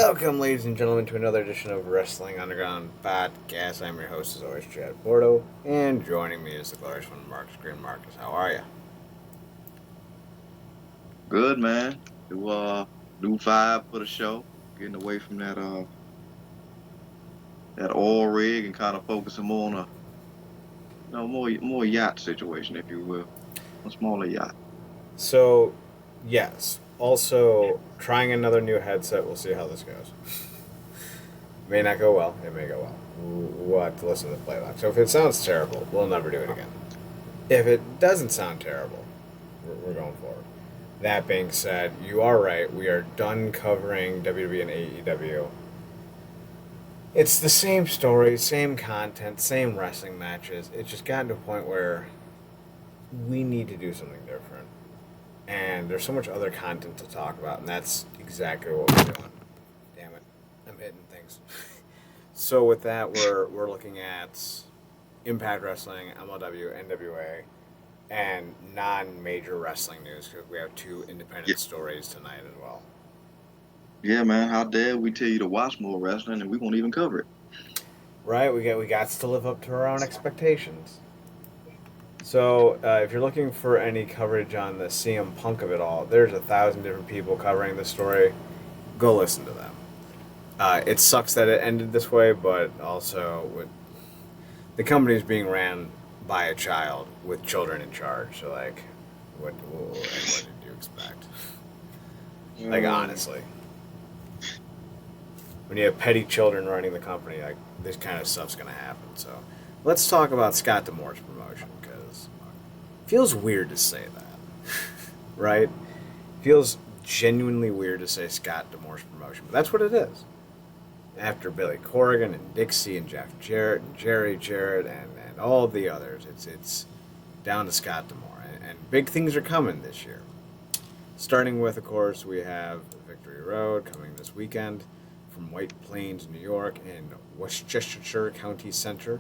Welcome, ladies and gentlemen, to another edition of Wrestling Underground Podcast. I'm your host, as always, Chad Bordo, and joining me is the glorious one, Marcus Green. Marcus, how are you? Good man. New vibe for the show. Getting away from that oil rig and kind of focusing more on a more yacht situation, if you will, a smaller yacht. So, yes. Also, trying another new headset. We'll see how this goes. May not go well. It may go well. We'll have to listen to the playback. So if it sounds terrible, we'll never do it again. If it doesn't sound terrible, we're going forward. That being said, you are right. We are done covering WWE and AEW. It's the same story, same content, same wrestling matches. It's just gotten to a point where we need to do something different. And there's so much other content to talk about, and that's exactly what we're doing. Damn it. I'm hitting things. So with that, we're looking at Impact Wrestling, MLW, NWA, and non-major wrestling news because we have two Yeah, independent stories tonight as well. yeah, man. How dare we tell you to watch more wrestling and we won't even cover it? Right, we got to live up to our own expectations. So, if you're looking for any coverage on the CM Punk of it all, there's 1,000 different people covering the story. Go listen to them. It sucks that it ended this way, but also the company's being ran by a child with children in charge. So, like, what did you expect? Like, Uh, honestly, when you have petty children running the company, like this kind of stuff's gonna happen. So, let's talk about Scott D'Amore's promotion because it feels weird to say that, right? Feels genuinely weird to say Scott D'Amore's promotion, but that's what it is. After Billy Corrigan and Dixie and Jeff Jarrett and Jerry Jarrett and all the others, it's down to Scott D'Amore, and big things are coming this year. Starting with, of course, we have Victory Road coming this weekend from White Plains, New York, and Westchester County Center.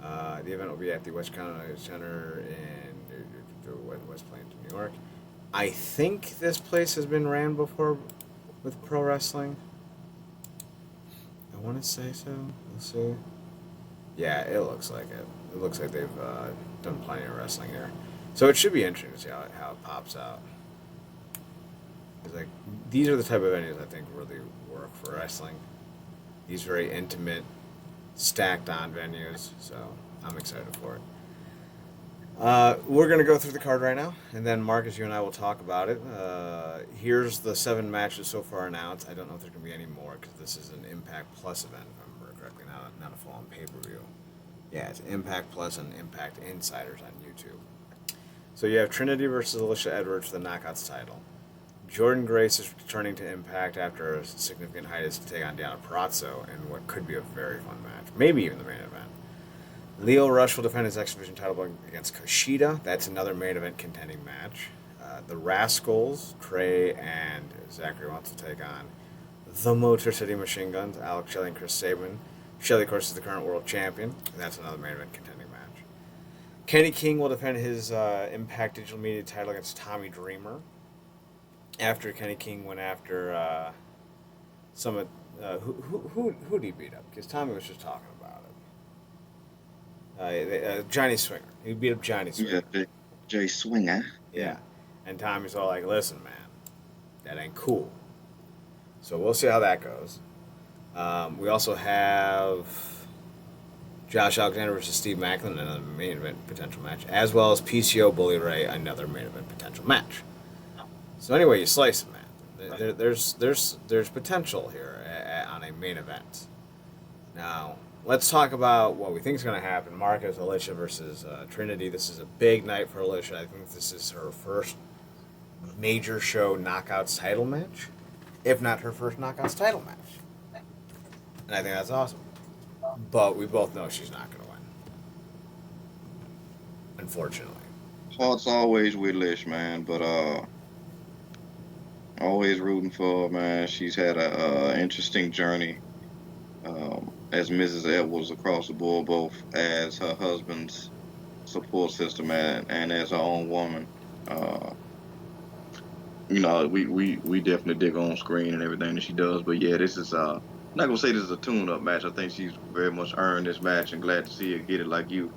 The event will be at the West County Center in West Plains, New York. I think this place has been ran before with pro wrestling. I want to say so. We'll see. Yeah, it looks like it. It looks like they've done plenty of wrestling here. So it should be interesting to see how it pops out. It's like these are the type of venues I think really work for wrestling. These very intimate, stacked on venues. So I'm excited for it. We're gonna go through the card right now, and then Marcus, you and I will talk about it. Here's the 7 matches so far announced. I don't know if there's gonna be any more because this is an Impact Plus event, if I remember correctly, not a full-on pay-per-view. Yeah, it's Impact Plus and Impact Insiders on YouTube. So you have Trinity versus Alicia Edwards for the Knockouts title. Jordan Grace is returning to Impact after a significant hiatus to take on Deanna Prazo in what could be a very fun match, maybe even the main event. Leo Rush will defend his X Division title against Kushida. That's another main event contending match. The Rascals, Trey and Zachary wants to take on the Motor City Machine Guns, Alex Shelley and Chris Sabin. Shelley, of course, is the current world champion, and that's another main event contending match. Kenny King will defend his Impact Digital Media title against Tommy Dreamer. After Kenny King went after some of who did he beat up? Because Tommy was just talking about it. Johnny Swinger. He beat up Johnny yeah, Swinger. Jay Swinger. Yeah. And Tommy's all like, listen, man, that ain't cool. So we'll see how that goes. We also have Josh Alexander versus Steve Macklin, another main event potential match, as well as PCO Bully Ray, another main event potential match. So anyway, you slice it, man. There's potential here on a main event. Now, let's talk about what we think is going to happen. Marcus, Alicia versus Trinity. This is a big night for Alicia. I think this is her first major show Knockouts title match, if not her first Knockouts title match. And I think that's awesome. But we both know she's not going to win, unfortunately. Heart's always with Lish, man, but always rooting for her, man. She's had a interesting journey as Mrs. Edwards across the board, both as her husband's support system and as her own woman. Uh, we definitely dig on screen and everything that she does. But yeah, this is I'm not gonna say this is a tune-up match. I think she's very much earned this match, and glad to see her get it like you.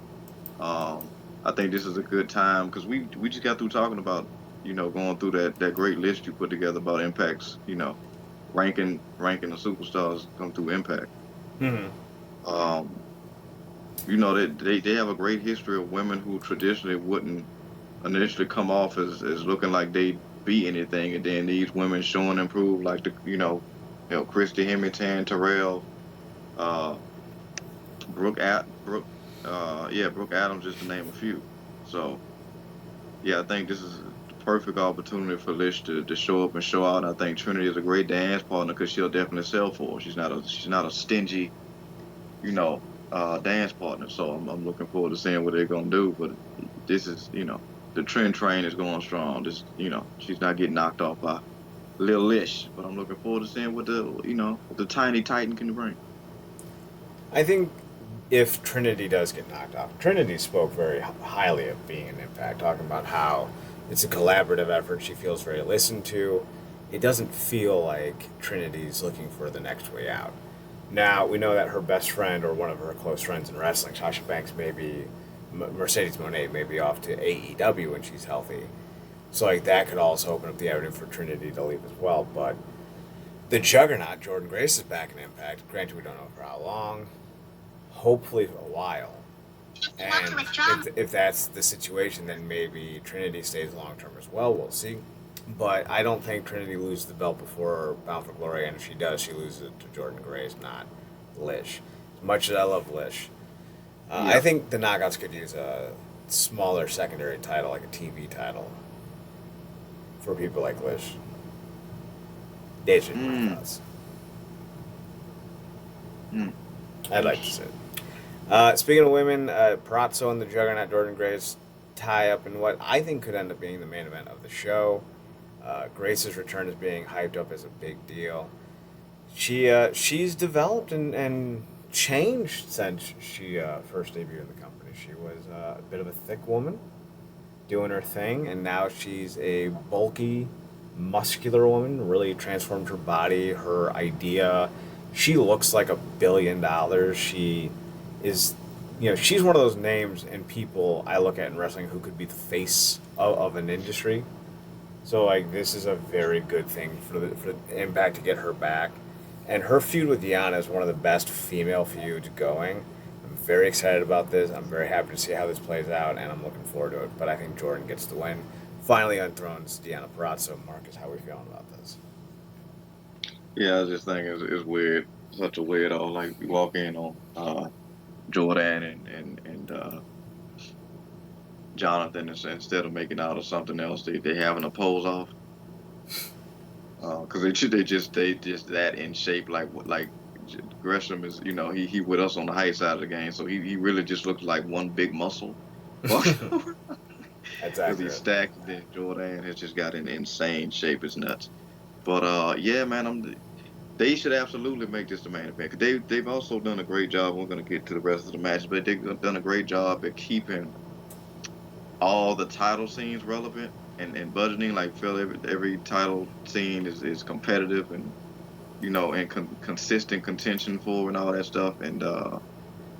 Um, I think this is a good time because we just got through talking about going through that great list you put together about impacts. Ranking the superstars come through Impact. Hmm. Um, they have a great history of women who traditionally wouldn't initially come off as looking like they beat anything, and then these women showing improve like Christy Hemmington, Terrell, uh, Brooke Adams, just to name a few. So yeah, I think this is the perfect opportunity for Lish to show up and show out. And I think Trinity is a great dance partner because she'll definitely sell for her. She's not a stingy dance partner. So I'm looking forward to seeing what they're gonna do. But this is the trend train is going strong. This she's not getting knocked off by Lil Lish. But I'm looking forward to seeing what the tiny Titan can bring. I think if Trinity does get knocked off, Trinity spoke very highly of being an Impact, talking about how it's a collaborative effort. She feels very listened to. It doesn't feel like Trinity's looking for the next way out. Now, we know that her best friend or one of her close friends in wrestling, Sasha Banks, Mercedes Moné, may be off to AEW when she's healthy. So, like, that could also open up the avenue for Trinity to leave as well. But the juggernaut, Jordan Grace, is back in Impact. Granted, we don't know for how long. Hopefully for a while. And if that's the situation, then maybe Trinity stays long term as well. We'll see. But I don't think Trinity loses the belt before Bound for Glory, and if she does, she loses it to Jordan Grace, not Lish. As much as I love Lish, I Yeah. think the Knockouts could use a smaller secondary title, like a TV title, for people like Lish. These are my Mm, thoughts. mm. I'd like to see it. Speaking of women, Parazzo and the Juggernaut Jordan Grace tie up in what I think could end up being the main event of the show. Grace's return is being hyped up as a big deal. She's developed and changed since she first debuted in the company. She was a bit of a thick woman doing her thing, and now she's a bulky, muscular woman. Really transformed her body, her idea. She looks like $1 billion. She is, she's one of those names and people I look at in wrestling who could be the face of an industry. So like this is a very good thing for the Impact to get her back, and her feud with Diana is one of the best female feuds going. I'm very excited about this. I'm very happy to see how this plays out, and I'm looking forward to it. But I think Jordan gets the win. Finally unthrones Deanna Purrazzo. Marcus, how are we feeling about this? Yeah, I was just thinking it's weird, such a weirdo. Like you walk in on Jordan and Jonathan, instead of making out or something else, they having a pose off. Because they just that in shape like Gresham is he with us on the high side of the game, so he really just looks like one big muscle. Because That's he's accurate. stacked. Then Jordan has just got an insane shape. It's nuts. But yeah, man, they should absolutely make this the main event. 'Cause they've also done a great job. We're gonna get to the rest of the matches, but they've done a great job at keeping all the title scenes relevant and budgeting. Like feel every title scene is competitive and and consistent contention for and all that stuff. And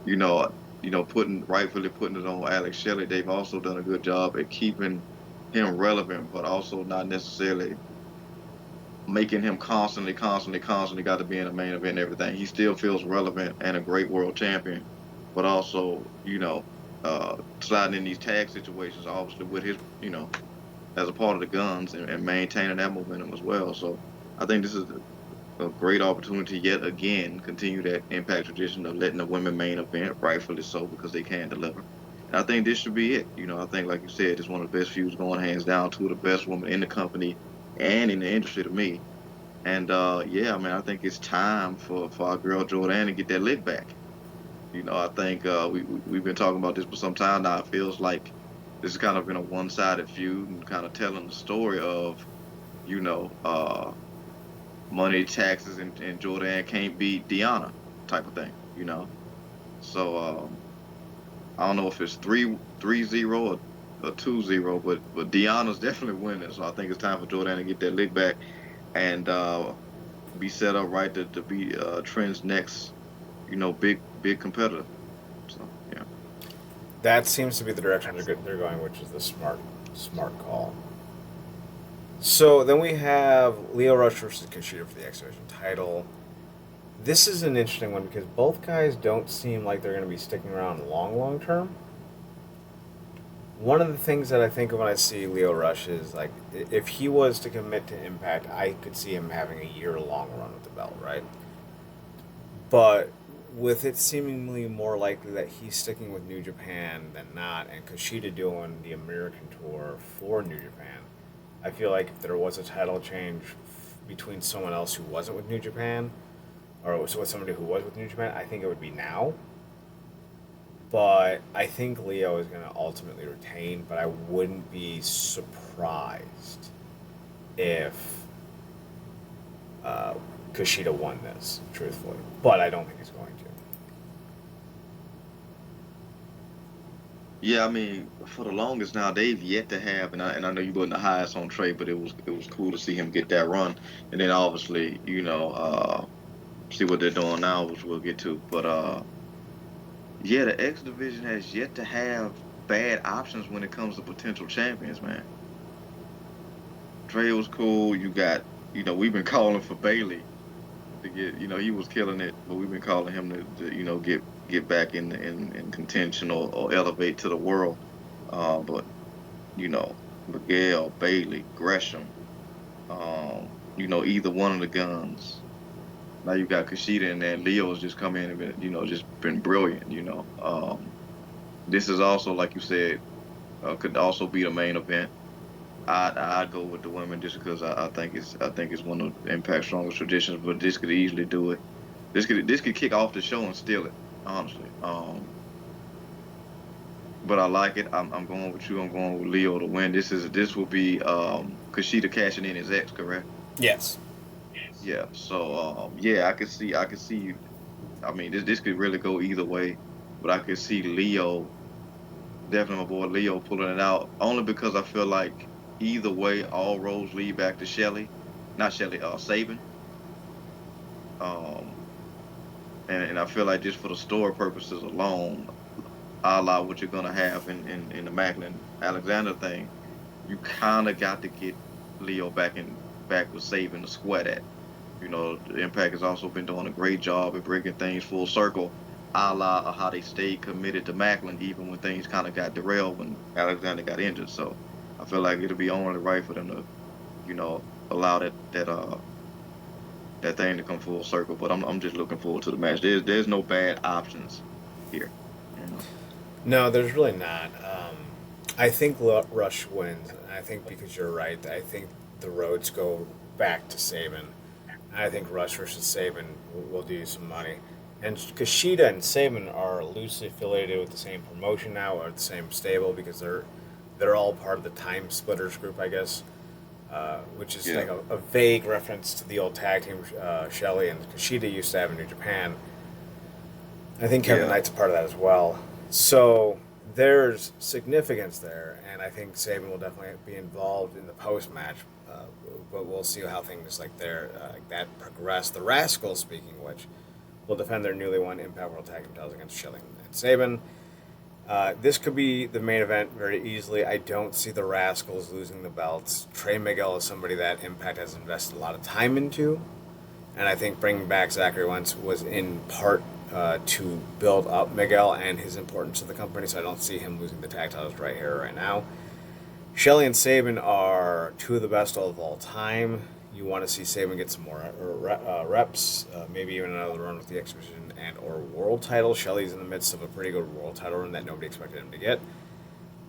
you know putting rightfully putting it on Alex Shelley. They've also done a good job at keeping him relevant, but also not necessarily making him constantly got to be in a main event and everything. He still feels relevant and a great world champion, but also, sliding in these tag situations, obviously with his, as a part of the guns and maintaining that momentum as well. So I think this is a great opportunity yet again, continue that impact tradition of letting the women main event, rightfully so, because they can deliver. And I think this should be it. I think, like you said, it's one of the best feuds going, hands down, two of the best women in the company and in the industry to me. And yeah, I mean, I think it's time for our girl Jordan to get that lick back. I think we've been talking about this for some time now. It feels like this has kind of been a one-sided feud and kind of telling the story of, you know, uh, money, taxes, and Jordan can't beat Deanna type of thing. So I don't know if it's 3-0 or a 2-0, but Deanna's definitely winning. So I think it's time for Jordan to get that lick back and be set up right to be Trent's next, big competitor. So yeah. That seems to be the direction they're going, which is the smart call. So then we have Leo Rush versus Kushida for the X Division title. This is an interesting one because both guys don't seem like they're going to be sticking around long term. One of the things that I think of when I see Leo Rush is like if he was to commit to Impact, I could see him having a year-long run with the belt, right? But with it seemingly more likely that he's sticking with New Japan than not, and Kushida doing the American tour for New Japan, I feel like if there was a title change between someone else who wasn't with New Japan, or with somebody who was with New Japan, I think it would be now. But I think Leo is going to ultimately retain, but I wouldn't be surprised if uh, Kushida won this, truthfully. But I don't think he's going to. Yeah, I mean, for the longest now, they've yet to have, and I know you wasn't the highest on Trey, but it was cool to see him get that run, and then obviously, see what they're doing now, which we'll get to. But yeah, the X division has yet to have bad options when it comes to potential champions, man. Trey was cool. We've been calling for Bailey to get, he was killing it, but we've been calling him to get back in contention or elevate to the world. But you know, Miguel, Bailey, Gresham, either one of the guns. Now you got Kushida and then Leo's just come in and been, just been brilliant. This is also, like you said, could also be the main event. I'd go with the women just because I think it's one of Impact's strongest traditions, but this could easily do it. This could kick off the show and steal it, honestly. But I like it. I'm going with you. I'm going with Leo to win. This will be Kushida cashing in his ex, correct? Yes. Yeah. So yeah, I could see. I mean, this could really go either way, but I could see Leo, definitely my boy Leo, pulling it out only because I feel like either way, all roads lead back to Shelly, not Shelly, Saban. Um, and I feel like just for the story purposes alone, a la what you're gonna have in the Macklin Alexander thing, you kind of got to get Leo back with saving the squat at. The Impact has also been doing a great job at bringing things full circle, a la how they stayed committed to Macklin even when things kind of got derailed when Alexander got injured. So I feel like it'll be only right for them to, allow that thing to come full circle. But I'm just looking forward to the match. There's no bad options here. You know. No, there's really not. I think Rush wins. I think because you're right. I think the roads go back to Saban. I think Rush versus Saban will do you some money. And Kushida and Saban are loosely affiliated with the same promotion now, or the same stable, because they're all part of the Time Splitters group, I guess, which is Yeah. like a vague reference to the old tag team Shelley and Kushida used to have in New Japan. I think Kevin Yeah. Knight's a part of that as well. So there's significance there, and I think Saban will definitely be involved in the post match. But we'll see how things like that progress. The Rascals, speaking of which, will defend their newly won Impact World Tag Team titles against Schilling and Saban. This could be the main event very easily. I don't see the Rascals losing the belts. Trey Miguel is somebody that Impact has invested a lot of time into, and I think bringing back Zachary Wentz was in part to build up Miguel and his importance to the company. So I don't see him losing the tag titles right here, right now. Shelley and Saban are two of the best of all time. You want to see Saban get some more reps, maybe even another run with the X Division and or world title. Shelley's in the midst of a pretty good world title run that nobody expected him to get.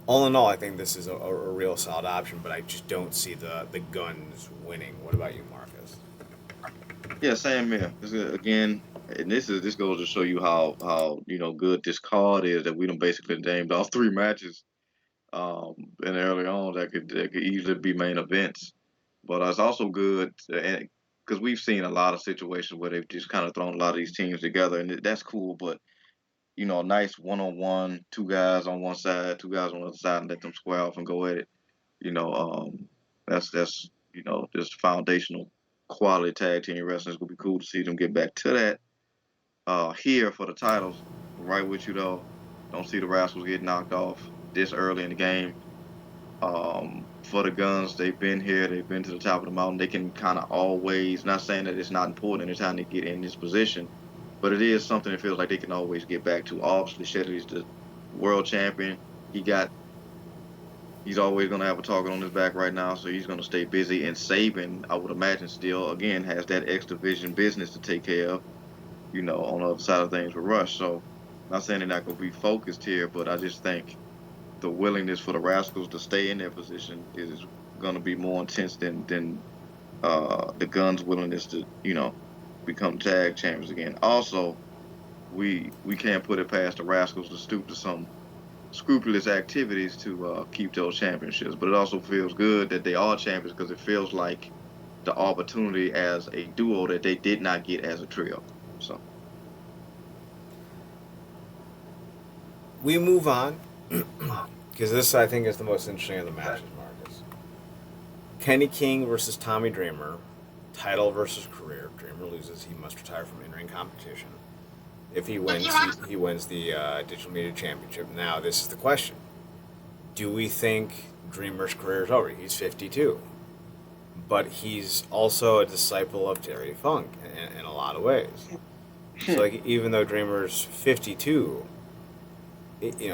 All in all, I think this is a real solid option, but I just don't see the Guns winning. What about you, Marcus? Yeah, same here. Again, and this goes to show you how good this card is that we done basically named all three matches and early on that could easily be main events. But it's also good because we've seen a lot of situations where they've just kind of thrown a lot of these teams together, and that's cool. But a nice one-on-one, two guys on one side, two guys on the other side, and let them square off and go at it. You know, that's just foundational quality tag team wrestling. It's gonna be cool to see them get back to that. Here for the titles, right with you though. Don't see the Rascals get knocked off this early in the game. For the Guns, they've been here. They've been to the top of the mountain. They can kind of always, not saying that it's not important anytime they get in this position, but it is something that feels like they can always get back to. Obviously, Shetty's the world champion. He got He's always going to have a target on his back right now, so he's going to stay busy. And Saban, I would imagine, still, again, has that X Division business to take care of, on the other side of things with Rush. So, not saying they're not going to be focused here, but I just think the willingness for the Rascals to stay in their position is going to be more intense than the Guns' willingness to, become tag champions again. Also, we can't put it past the Rascals to stoop to some scrupulous activities to keep those championships. But it also feels good that they are champions because it feels like the opportunity as a duo that they did not get as a trio. So We move on because this, I think, is the most interesting of the matches, Marcus. Kenny King versus Tommy Dreamer, title versus career. Dreamer loses, he must retire from in-ring competition. If he wins, he wins the Digital Media Championship. Now, this is the question. Do we think Dreamer's career is over? He's 52. But he's also a disciple of Terry Funk in a lot of ways. So, like, even though Dreamer's 52,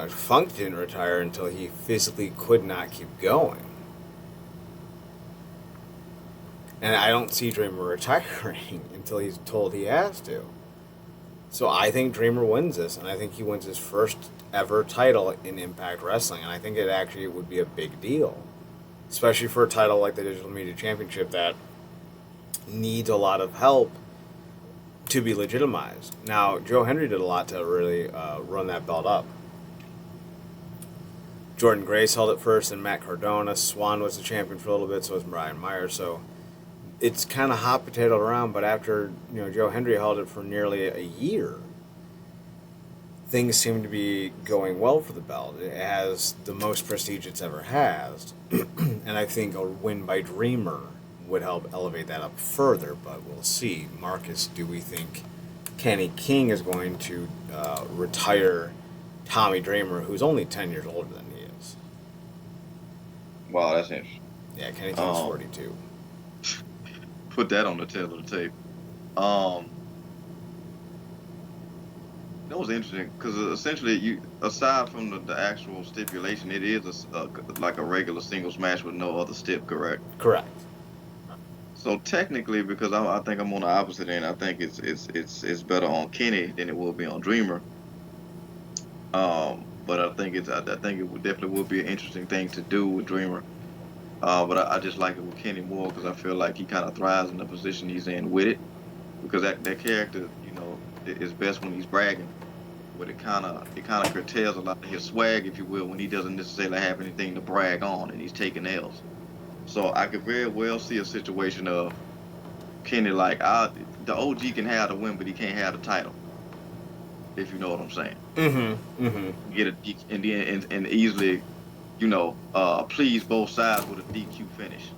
Funk didn't retire until he physically could not keep going. And I don't see Dreamer retiring until he's told he has to. So I think Dreamer wins this, and I think he wins his first ever title in Impact Wrestling, and I think it actually would be a big deal, especially for a title like the Digital Media Championship that needs a lot of help to be legitimized. Now, Joe Hendry did a lot to really run that belt up. Jordan Grace held it first, and Matt Cardona. Swan was the champion for a little bit, so was Brian Myers. So it's kind of hot potatoed around, but after Joe Hendry held it for nearly a year, things seem to be going well for the belt. It has the most prestige it's ever has, and I think a win by Dreamer would help elevate that up further, but we'll see. Marcus, do we think Kenny King is going to retire Tommy Dreamer, who's only 10 years older than he is? wow, that's interesting. Yeah, Kenny King's 42. Put that on the tail of the tape. That was interesting because essentially, aside from the actual stipulation, it is like a regular singles match with no other stip, correct? Correct. So technically, because I think I'm on the opposite end, I think it's better on Kenny than it will be on Dreamer. But I think definitely would be an interesting thing to do with Dreamer. But I just like it with Kenny more because I feel like he kind of thrives in the position he's in with it. Because that character, is best when he's bragging, but it kind of curtails a lot of his swag, if you will, when he doesn't necessarily have anything to brag on and he's taking L's. So I could very well see a situation of Kenny like, the OG can have the win, but he can't have the title, if you know what I'm saying. Mm-hmm. Mm-hmm. Get a and easily, please both sides with a DQ finish,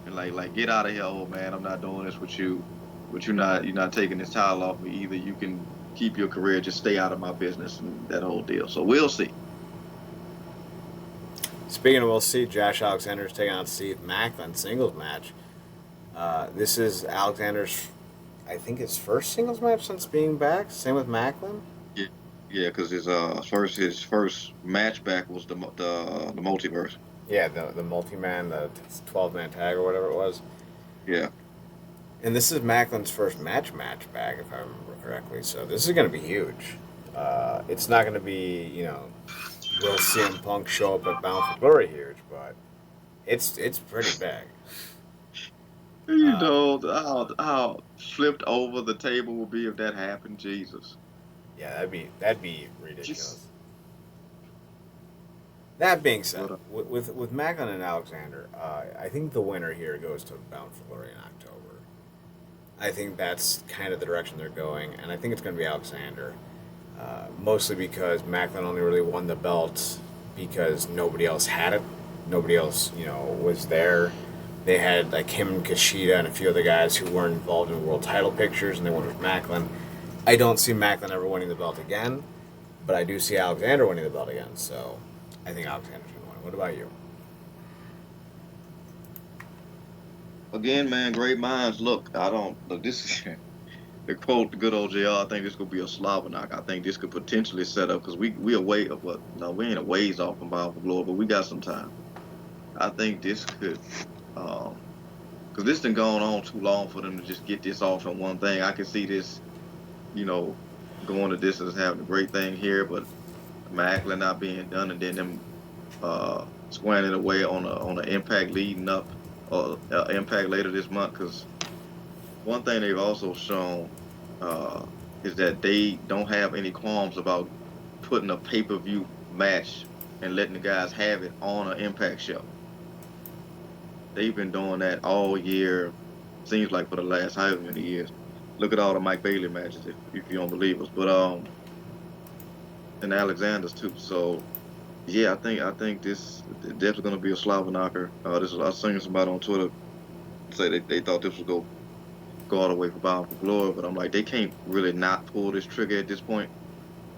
and like get out of here, old man. I'm not doing this with you. But you're not taking this title off me either. You can keep your career, just stay out of my business and that whole deal. So we'll see. Speaking of we'll see, Josh Alexander's taking on Steve Macklin singles match. This is Alexander's, I think, his first singles match since being back. Same with Macklin. Yeah, because his first match back was the multiverse. Yeah, the multi-man, the 12-man tag or whatever it was. Yeah. And this is Macklin's first match back, if I remember correctly. So this is going to be huge. It's not going to be, will CM Punk show up at Bound for Glory huge, but it's pretty big. How flipped over the table will be if that happened, Jesus. Yeah, that'd be ridiculous. That being said, with Macklin and Alexander, I think the winner here goes to Bound for Glory in October. I think that's kind of the direction they're going, and I think it's going to be Alexander. Mostly because Macklin only really won the belt because nobody else had it. Nobody else, was there. They had like him and Kushida and a few other guys who weren't involved in world title pictures, and they went with Macklin. I don't see Macklin ever winning the belt again, but I do see Alexander winning the belt again. So I think Alexander's going to win. What about you? Again, man, great minds. Look, I don't look. This is to quote the good old JR. I think this could be a slobber knock. I think this could potentially set up because we are way of what? No, we ain't a ways off from Bound for Glory, but we got some time. I think this could, because this done gone on too long for them to just get this off in one thing. I can see this, you know, going the distance, having a great thing here, but Macklin not being done, and then them squaring it away on a impact leading up or impact later this month. Because one thing they've also shown is that they don't have any qualms about putting a pay-per-view match and letting the guys have it on an impact show. They've been doing that all year. Seems like for the last however many years. Look at all the Mike Bailey matches if you don't believe us. But and Alexander's too. So yeah, I think this definitely gonna be a slobber knocker. This I was seeing somebody on Twitter say they thought this would go all the way for Bound for Glory, but I'm like they can't really not pull this trigger at this point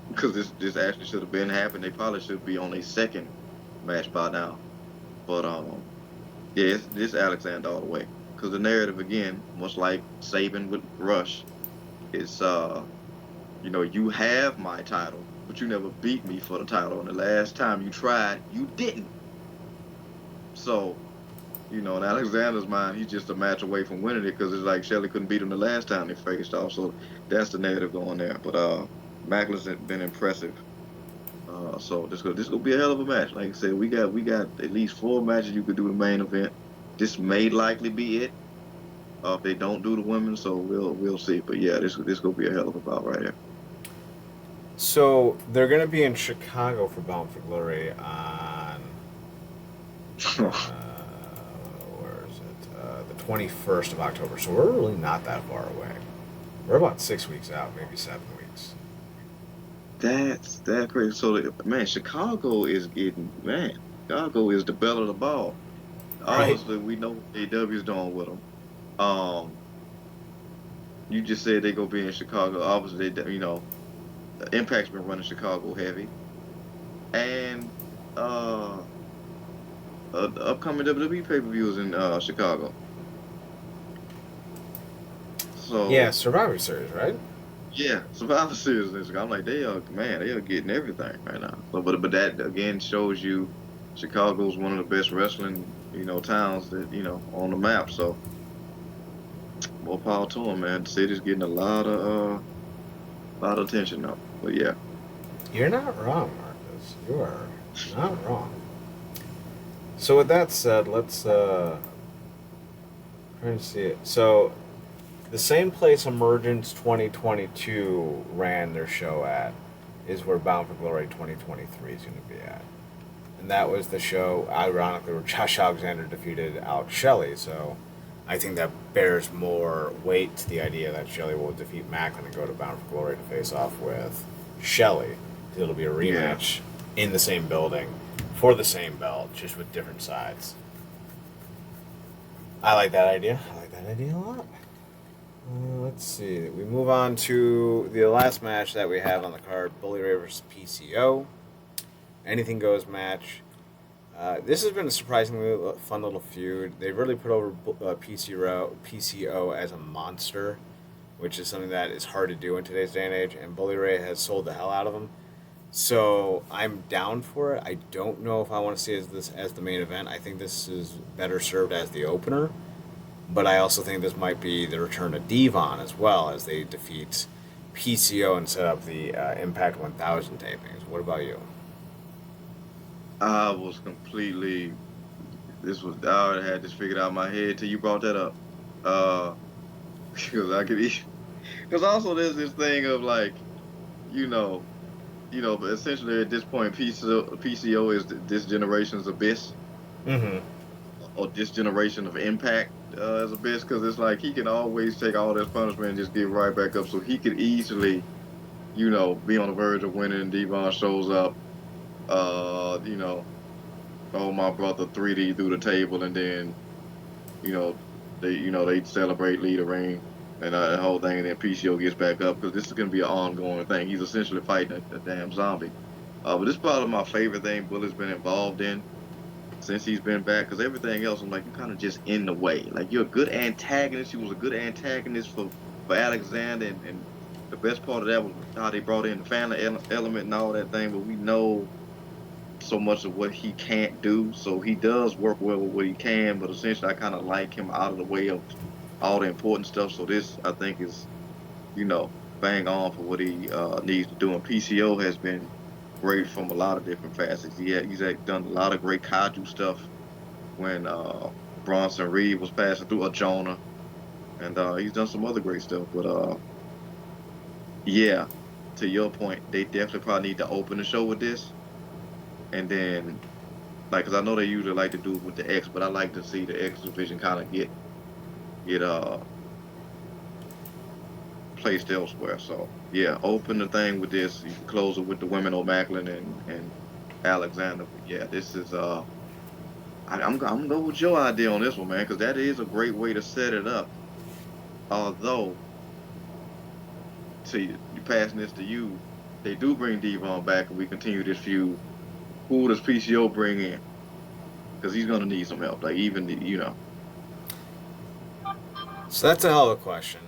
because this actually should have been happening. They probably should be on a second match by now. But yeah, this Alexander all the way because the narrative again, much like Saban with Rush, is you have my title, but you never beat me for the title. And the last time you tried, you didn't. So, in Alexander's mind, he's just a match away from winning it because it's like Shelley couldn't beat him the last time they faced off. So that's the narrative going there. But Macklin's been impressive. So this gonna be a hell of a match. Like I said, we got at least 4 matches you could do the main event. This may likely be it. If they don't do the women, so we'll see. But yeah, this gonna be a hell of a bout right here. So they're going to be in Chicago for Bound for Glory on where is it? The 21st of October. So we're really not that far away. We're about 6 weeks out, maybe 7 weeks. That's crazy. So man, Chicago is getting man. Chicago is the belle of the ball. Right. Obviously, we know what AEW's doing with them. You just said they gonna be in Chicago. Obviously, Impact's been running Chicago heavy, and the upcoming WWE pay-per-view is in Chicago. So Yeah, Survivor Series, right? yeah, Survivor Series in Chicago. I'm like they are getting everything right now. So, but that again shows you Chicago's one of the best wrestling towns that on the map. So more power to them, man. The city's getting a lot of attention now. But yeah. You're not wrong, Marcus. You are not wrong. So with that said, let's try to see it. So the same place Emergence 2022 ran their show at is where Bound for Glory 2023 is going to be at. And that was the show, ironically, where Josh Alexander defeated Alex Shelley. So I think that bears more weight to the idea that Shelley will defeat Macklin and go to Bound for Glory to face off with Shelley. It'll be a rematch in the same building for the same belt, just with different sides. I like that idea. I like that idea a lot. Let's see. We move on to the last match that we have on the card, Bully Ray versus PCO. Anything goes match. This has been a surprisingly fun little feud. They really put over PCO as a monster, which is something that is hard to do in today's day and age, and Bully Ray has sold the hell out of him. So I'm down for it. I don't know if I want to see this as the main event. I think this is better served as the opener, but I also think this might be the return of Devon as well, as they defeat PCO and set up the Impact 1000 tapings. What about you? I was completely. I already had this figured out in my head till you brought that up. Because I could eat. Because also there's this thing of like, but essentially at this point PCO is this generation's abyss, Mm-hmm. or this generation of Impact as abyss. Because it's like he can always take all this punishment and just get right back up. So he could easily be on the verge of winning, and Devon shows up, you know, oh my brother 3D through the table, and then you know they celebrate, lead the ring, and the whole thing, and then PCO gets back up because this is gonna be an ongoing thing. He's essentially fighting a damn zombie. But this is probably my favorite thing Bullet's been involved in since he's been back because everything else I'm like you're kind of just in the way. Like you're a good antagonist. He was a good antagonist for Alexander, and the best part of that was how they brought in the family element and all that thing. But we know so much of what he can't do. So he does work well with what he can, but essentially I kind of like him out of the way of all the important stuff. So this I think is, you know, bang on for what he needs to do. And PCO has been great from a lot of different facets. He's done a lot of great kaiju stuff when Bronson Reed was passing through a Jonah, and he's done some other great stuff. But yeah, to your point, they definitely probably need to open the show with this, and then like, cause I know they usually like to do it with the X, but I like to see the X division kind of get placed elsewhere. So yeah, open the thing with this. You can close it with the women O'Macklin and Alexander. But yeah, this is I'm gonna go with your idea on this one, man, because that is a great way to set it up. Although, to you passing this to you, they do bring Devon back, and we continue this feud. Who does PCO bring in? Because he's gonna need some help. Like even So that's a hell of a question.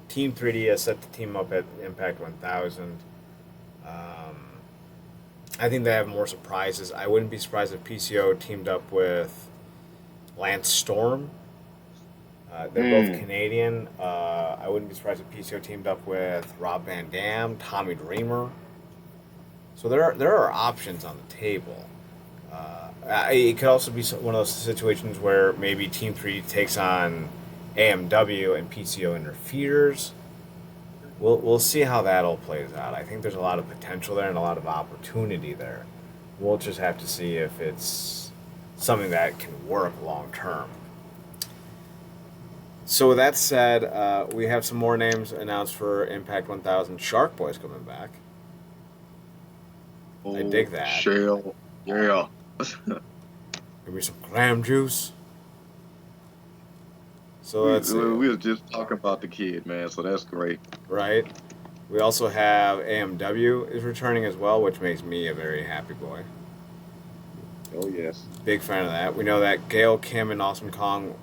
Team 3D has set the team up at Impact 1000. Um, I think they have more surprises. I wouldn't be surprised if PCO teamed up with Lance Storm. They're both mm, Canadian. I wouldn't be surprised if PCO teamed up with Rob Van Dam, Tommy Dreamer. So there are options on the table. It could also be one of those situations where maybe Team 3 takes on AMW and PCO interferes. We'll see how that all plays out. I think there's a lot of potential there and a lot of opportunity there. We'll just have to see if it's something that can work long term. So with that said, we have some more names announced for Impact 1000. Shark Boy's coming back. I oh, dig that. Shell, yeah. Give me some clam juice. So we let's see. we was just talking about the kid, man. So that's great. Right? We also have AMW is returning as well, which makes me a very happy boy. Oh yes. Big fan of that. We know that Gail Kim and Awesome Kong.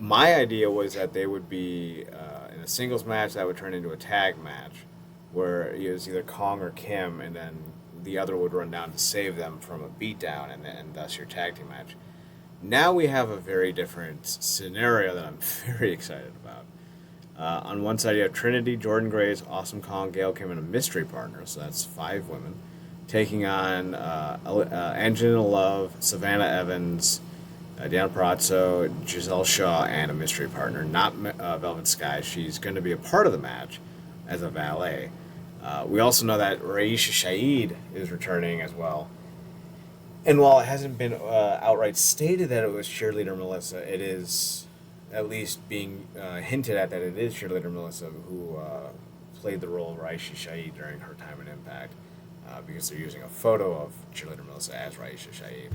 My idea was that they would be in a singles match that would turn into a tag match, where it was either Kong or Kim, and then the other would run down to save them from a beatdown, and thus your tag team match. Now we have a very different scenario that I'm very excited about. On one side, you have Trinity, Jordan Grace, Awesome Kong, Gail Kim, and a mystery partner. So that's 5 women taking on Angela Love, Savannah Evans, Deanna Parazzo, Giselle Shaw, and a mystery partner. Not Velvet Sky. She's going to be a part of the match as a valet. We also know that Raisha Shaid is returning as well. And while it hasn't been outright stated that it was cheerleader Melissa, it is at least being hinted at that it is cheerleader Melissa who played the role of Raisha Shaid during her time in Impact, because they're using a photo of cheerleader Melissa as Raisha Shaid.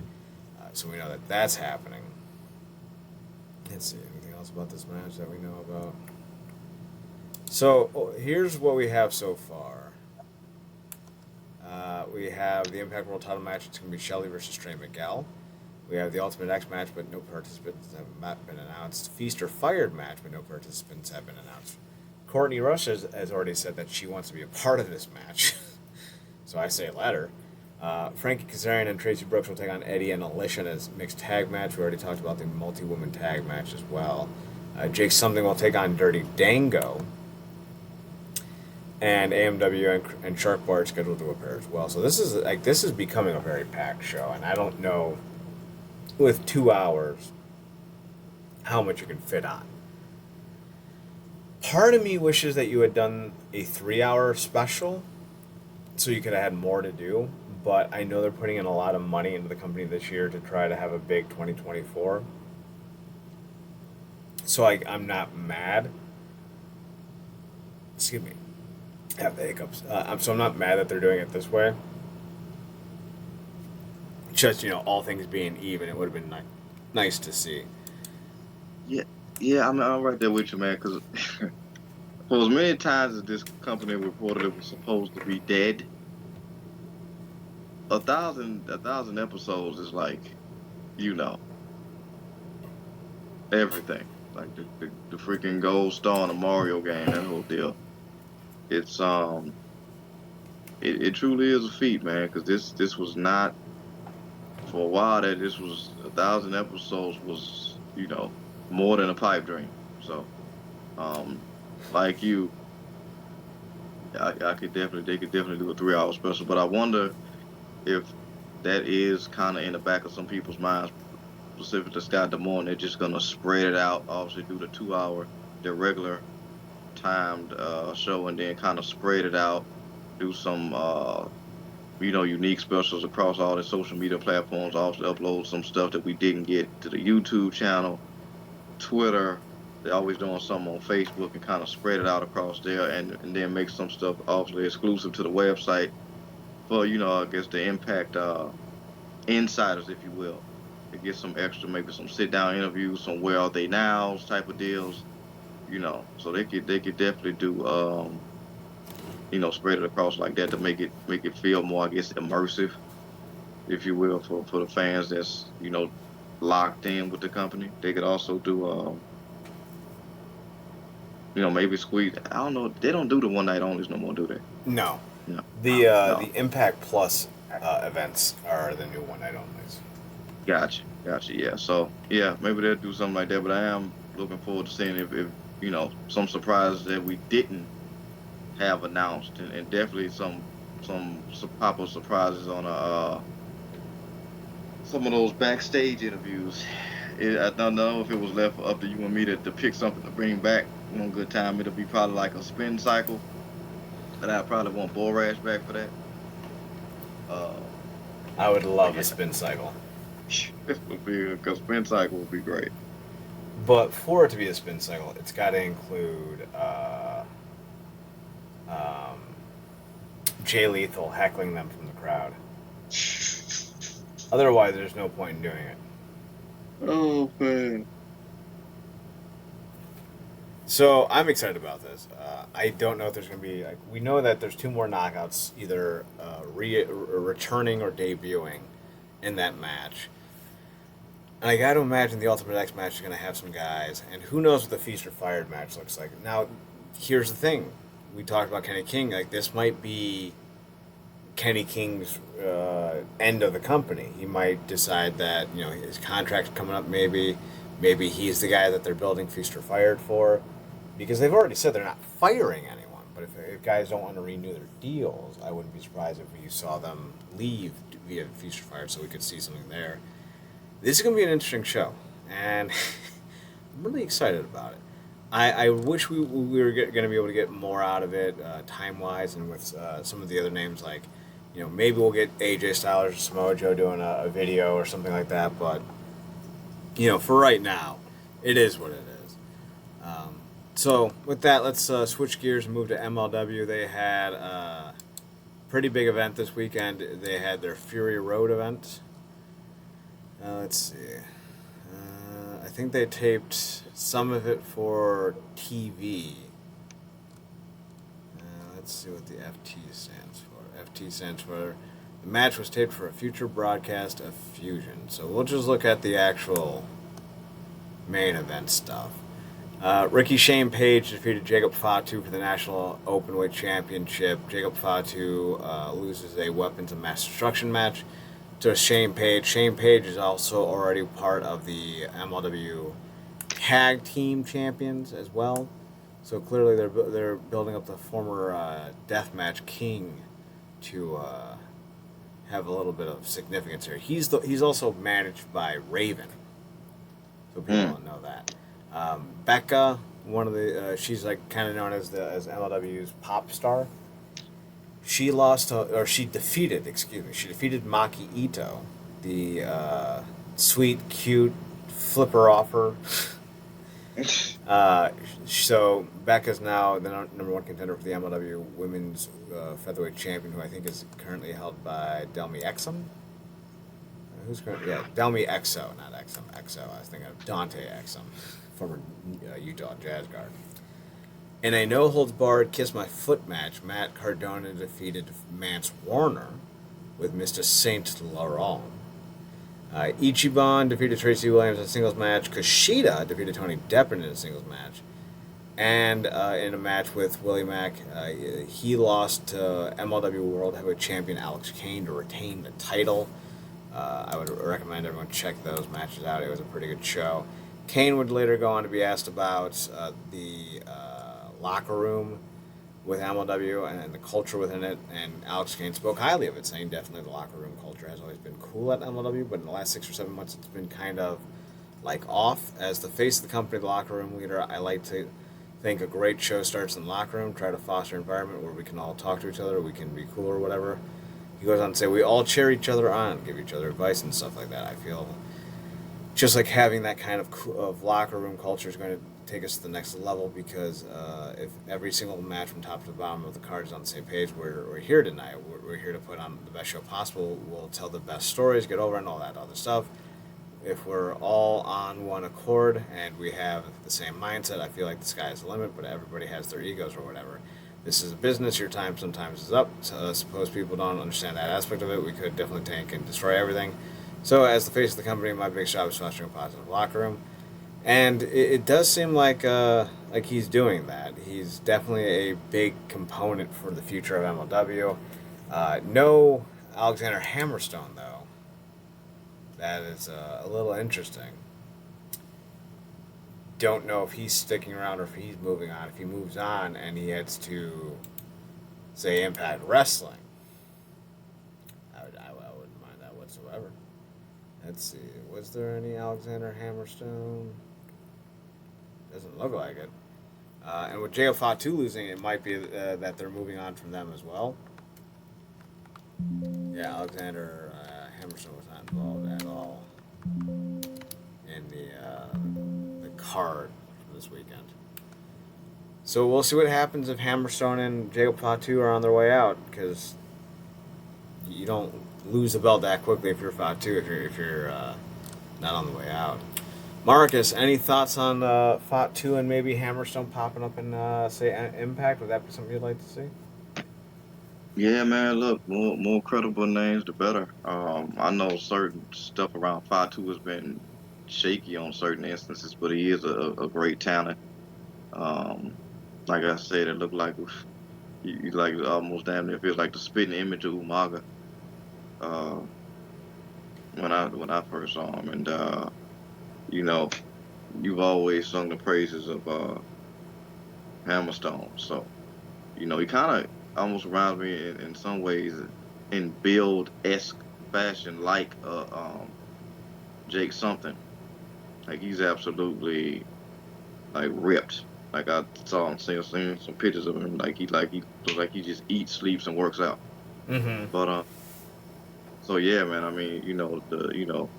So we know that that's happening. Let's see, anything else about this match that we know about? So here's what we have so far. We have the Impact World Title match. It's going to be Shelley versus Trey Miguel. We have the Ultimate X match, but no participants have been announced. Feast or Fired match, but no participants have been announced. Courtney Rush has already said that she wants to be a part of this match. So I say let her. Frankie Kazarian and Tracy Brooks will take on Eddie and Alicia in a mixed tag match. We already talked about the multi-woman tag match as well. Jake Something will take on Dirty Dango. And AMW and Shark Bar are scheduled to appear as well. So this is becoming a very packed show, and I don't know with 2 hours how much you can fit on. Part of me wishes that you had done a 3-hour special so you could have had more to do, but I know they're putting in a lot of money into the company this year to try to have a big 2024. So I'm not mad. Excuse me. have the hiccups. So I'm not mad that they're doing it this way. Just all things being even, it would have been nice to see. Yeah, yeah, I'm right there with you, man. Because for as many times as this company reported it was supposed to be dead, a thousand episodes is like, you know, everything. Like the freaking gold star in a Mario game, that whole deal. It's it truly is a feat, man. Because this was not for a while that this was 1,000 episodes was more than a pipe dream. So um, like you, I could definitely they could definitely do a 3 hour special. But I wonder if that is kind of in the back of some people's minds, specifically Scott Demore, and they're just gonna spread it out. Obviously, do the 2 hour, their regular timed show, and then kind of spread it out. Do some unique specials across all the social media platforms. Also, upload some stuff that we didn't get to the YouTube channel, Twitter. They're always doing something on Facebook and kind of spread it out across there, and then make some stuff obviously exclusive to the website for I guess the Impact insiders, if you will, to get some extra, maybe some sit down interviews, some where are they nows type of deals, so they could definitely do spread it across like that to make it feel more, I guess, immersive, if you will, for the fans that's locked in with the company. They could also do maybe squeeze. I don't know. They don't do the one night onlys no more, do they? No, No, the no. Impact Plus events are the new one night onlys. Gotcha. Yeah. So yeah, maybe they'll do something like that. But I am looking forward to seeing if some surprises that we didn't have announced, and definitely some pop up surprises on some of those backstage interviews. I don't know if it was left up to you and me to pick something to bring back one good time. It'll be probably like a spin cycle, but I probably want Borash back for that. Uh, I would but love a yeah, spin cycle. it would be because spin cycle would be great. But for it to be a spin cycle, it's got to include um, Jay Lethal heckling them from the crowd. Otherwise, there's no point in doing it. Oh man. So I'm excited about this. I don't know if there's going to be we know that there's two more knockouts, either returning or debuting in that match. And I got to imagine the Ultimate X match is going to have some guys, and who knows what the Feast or Fired match looks like. Now, here's the thing: we talked about Kenny King. This might be Kenny King's end of the company. He might decide that his contract's coming up. Maybe he's the guy that they're building Feast or Fired for, because they've already said they're not firing anyone. But if guys don't want to renew their deals, I wouldn't be surprised if we saw them leave via Feast or Fired, so we could see something there. This is going to be an interesting show, and I'm really excited about it. I wish we were going to be able to get more out of it time-wise, and with some of the other names, like, maybe we'll get AJ Styles or Samoa Joe doing a video or something like that, but, for right now, it is what it is. So, with that, let's switch gears and move to MLW. They had a pretty big event this weekend. They had their Fury Road event. Let's see. I think they taped some of it for TV. Let's see what the FT stands for. FT stands for the match was taped for a future broadcast of Fusion. So we'll just look at the actual main event stuff. Ricky Shane Page defeated Jacob Fatu for the National Openweight Championship. Jacob Fatu loses a Weapons of Mass Destruction match to Shane Page. Shane Page is also already part of the MLW Tag Team Champions as well. So clearly they're building up the former Deathmatch King to have a little bit of significance here. He's also managed by Raven, so people don't know that. Becca, one of the she's kind of known as MLW's pop star. She defeated Maki Ito, the sweet, cute flipper offer. Uh, so Becca's now the number one contender for the MLW Women's Featherweight Champion, who I think is currently held by Delmi Exum. Who's currently, yeah, Delmi Exo, not Exum, Exo. I was thinking of Dante Exum, former Utah Jazz guard. In a no holds barred kiss my foot match, Matt Cardona defeated Mance Warner with Mr. Saint Laurent. Ichiban defeated Tracy Williams in a singles match. Kushida defeated Tony Deppen in a singles match. And in a match with Willie Mack, he lost to MLW World Heavyweight Champion Alex Kane to retain the title. I would recommend everyone check those matches out. It was a pretty good show. Kane would later go on to be asked about the locker room with MLW and the culture within it, and Alex Kane spoke highly of it, saying definitely the locker room culture has always been cool at MLW, but in the last 6 or 7 months it's been kind of like off. As the face of the company, the locker room leader, I like to think a great show starts in the locker room, try to foster an environment where we can all talk to each other, we can be cool or whatever. He goes on to say, we all cheer each other on, give each other advice and stuff like that. I feel just like having that kind of locker room culture is going to take us to the next level, because if every single match from top to the bottom of the card is on the same page, we're here tonight. We're here to put on the best show possible. We'll tell the best stories, get over and all that other stuff. If we're all on one accord and we have the same mindset, I feel like the sky is the limit, but everybody has their egos or whatever. This is a business. Your time sometimes is up. So suppose people don't understand that aspect of it, we could definitely tank and destroy everything. So as the face of the company, my big job is fostering a positive locker room. And it does seem like he's doing that. He's definitely a big component for the future of MLW. No Alexander Hammerstone, though. That is a little interesting. Don't know if he's sticking around or if he's moving on. If he moves on and he heads to, say, Impact Wrestling, I wouldn't mind that whatsoever. Let's see. Was there any Alexander Hammerstone? Doesn't look like it. And with JO Fatu losing, it might be that they're moving on from them as well. Yeah, Alexander Hammerstone was not involved at all in the card for this weekend. So we'll see what happens if Hammerstone and JO Fatu are on their way out, because you don't lose the belt that quickly if you're Fatu, if you're not on the way out. Marcus, any thoughts on Fatu and maybe Hammerstone popping up in, say, Impact? Would that be something you'd like to see? Yeah, man. Look, more credible names, the better. I know certain stuff around Fatu has been shaky on certain instances, but he is a great talent. Um, like I said, it looked like he like almost damn near feels like the spitting image of Umaga. Uh, when I first saw him, and you know, you've always sung the praises of Hammerstone. So, he kind of almost reminds me in some ways in build-esque fashion like Jake something. Like he's absolutely like ripped. Like I saw him seeing some pictures of him. Like he looks like he just eats, sleeps, and works out. Mm-hmm. But so yeah, man. I mean,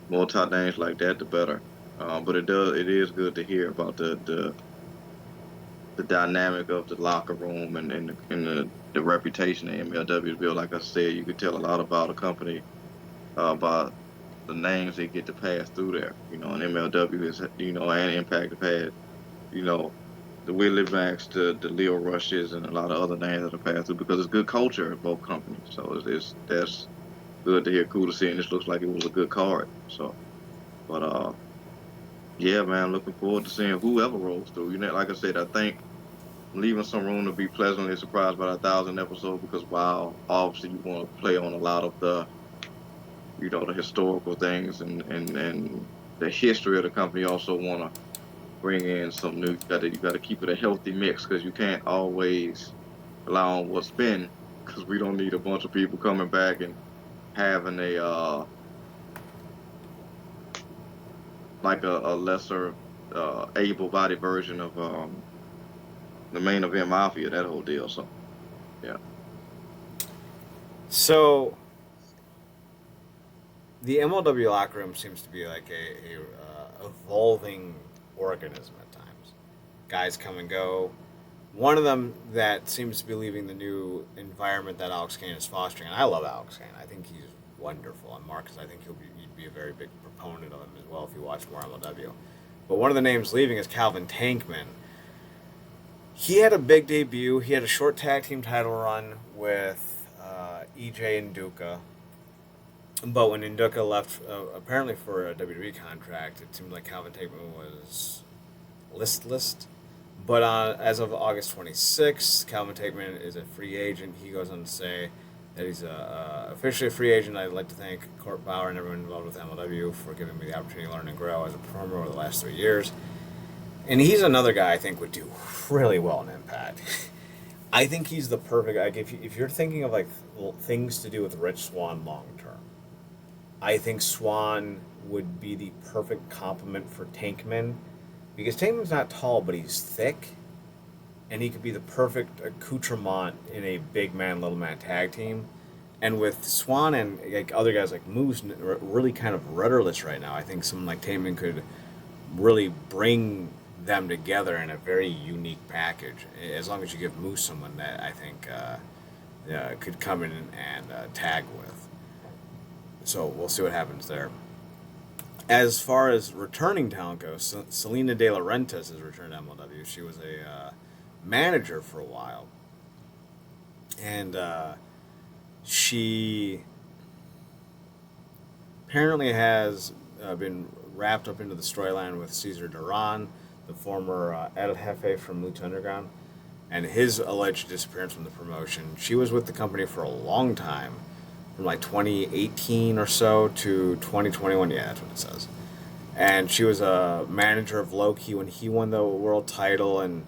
more top names like that, the better. But it is good to hear about the dynamic of the locker room and the reputation that MLW is built. Like I said, you could tell a lot about a company by the names they get to pass through there. And MLW is, and Impact have had, the Willie Macks, the Leo Rushes, and a lot of other names that have passed through because it's good culture at both companies. So that's good to hear, cool to see, and this looks like it was a good card. So, but yeah, man, looking forward to seeing whoever rolls through. Like I said, I think leaving some room to be pleasantly surprised by the 1,000 episode, because while obviously you want to play on a lot of the historical things and the history of the company, you also want to bring in some new. You got to keep it a healthy mix, because you can't always rely on what's been, because we don't need a bunch of people coming back and having a like a lesser able-bodied version of the main event mafia, that whole deal. So yeah. So the MLW locker room seems to be like a evolving organism at times. Guys come and go. One of them that seems to be leaving the new environment that Alex Kane is fostering, and I love Alex Kane. I think he's wonderful. And Marcus, I think he'd be a very big proponent of him as well if you watch more MLW. But one of the names leaving is Calvin Tankman. He had a big debut. He had a short tag team title run with EJ and Duca. But when Induka left, apparently for a WWE contract, it seemed like Calvin Tankman was listless. But as of August 26th, Calvin Tankman is a free agent. He goes on to say that he's officially a free agent. I'd like to thank Court Bauer and everyone involved with MLW for giving me the opportunity to learn and grow as a performer over the last 3 years. And he's another guy I think would do really well in Impact. I think he's the perfect guy. If you're thinking of like things to do with Rich Swann long term, I think Swann would be the perfect complement for Tankman, because Tankman's not tall, but he's thick, and he could be the perfect accoutrement in a big man, little man tag team. And with Swann and like other guys like Moose really kind of rudderless right now, I think someone like Tankman could really bring them together in a very unique package. As long as you give Moose someone that I think could come in and tag with. So we'll see what happens there. As far as returning talent goes, Selena De Laurentiis has returned to MLW. She was a manager for a while. And she apparently has been wrapped up into the storyline with Cesar Duran, the former El Jefe from Lucha Underground, and his alleged disappearance from the promotion. She was with the company for a long time, from like 2018 or so to 2021. Yeah, that's what it says. And she was a manager of Loki when he won the world title, and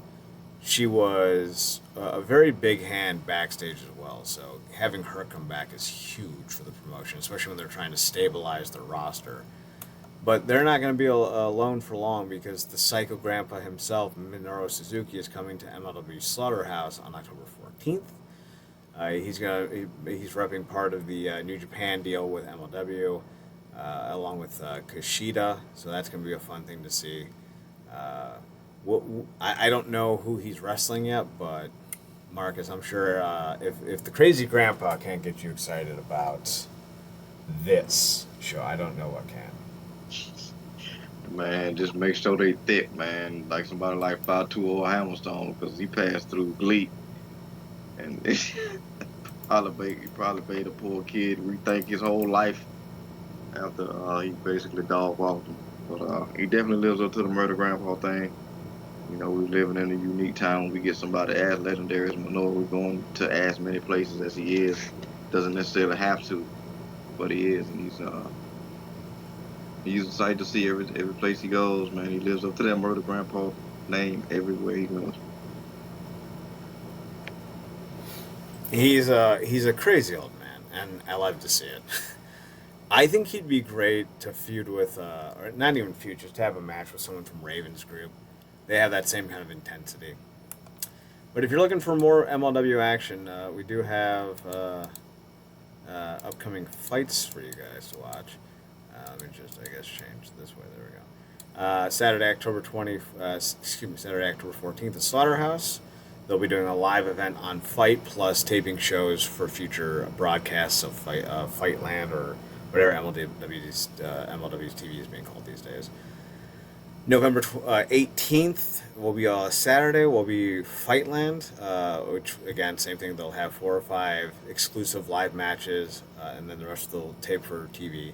she was a very big hand backstage as well. So having her come back is huge for the promotion, especially when they're trying to stabilize their roster. But they're not going to be alone for long, because the Psycho Grandpa himself, Minoru Suzuki, is coming to MLW Slaughterhouse on October 14th. He's repping part of the New Japan deal with MLW, along with Kushida, so that's going to be a fun thing to see. I don't know who he's wrestling yet, but Marcus, I'm sure if the Crazy Grandpa can't get you excited about this show, I don't know what can. Man, just make sure they thick, man. Like somebody like Fatu or Hammerstone, because he passed through Glee. And probably made a poor kid rethink his whole life after he basically dog walked him. But he definitely lives up to the murder grandpa thing. You know, we're living in a unique time when we get somebody as legendary as Minoru. We're going to as many places as he is. Doesn't necessarily have to, but he is, and he's excited to see every place he goes, man. He lives up to that murder grandpa name everywhere he goes. He's a crazy old man, and I love to see it. I think he'd be great to feud with, or not even feud, just to have a match with someone from Raven's group. They have that same kind of intensity. But if you're looking for more MLW action, we do have upcoming fights for you guys to watch. Let me just, change this way. There we go. Saturday, October 14th at Slaughterhouse. They'll be doing a live event on Fight, plus taping shows for future broadcasts of Fightland, or whatever MLW's TV is being called these days. November 18th will be a Saturday. Will be Fightland, which again, same thing. They'll have 4 or 5 exclusive live matches, and then the rest will tape for TV.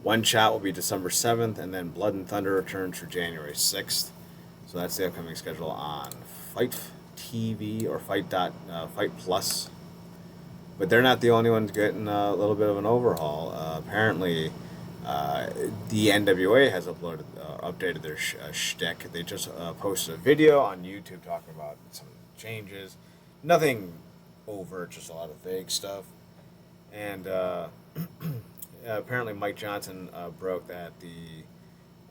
One Shot will be December 7th, and then Blood and Thunder returns for January 6th. So that's the upcoming schedule on Fight TV or Fight Plus. But they're not the only ones getting a little bit of an overhaul. Apparently, the NWA has updated their shtick. They just posted a video on YouTube talking about some changes. Nothing overt, just a lot of vague stuff. And apparently Mike Johnson broke that the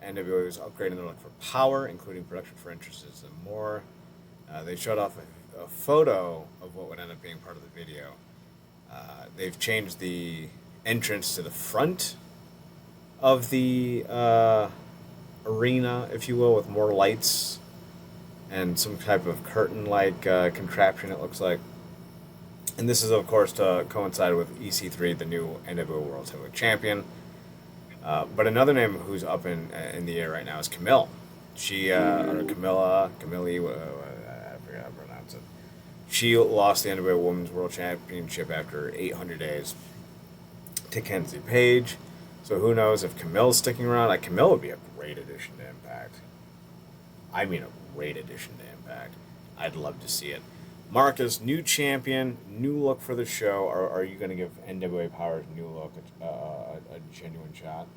NWA was upgrading their look for power, including production for entrances and more. They showed off a photo of what would end up being part of the video. They've changed the entrance to the front of the arena, if you will, with more lights and some type of curtain-like contraption. It looks like, and this is of course to coincide with EC3, the new NWO World Heavyweight Champion. But another name who's up in the air right now is Camille. She or Camille, I forgot how to pronounce it. She lost the NWA Women's World Championship after 800 days to Kenzie Page. So who knows if Camille's sticking around? Like, Camille would be a great addition to Impact. I mean, a great addition to Impact. I'd love to see it. Marcus, new champion, new look for the show. Are you going to give NWA Power's new look a genuine shot?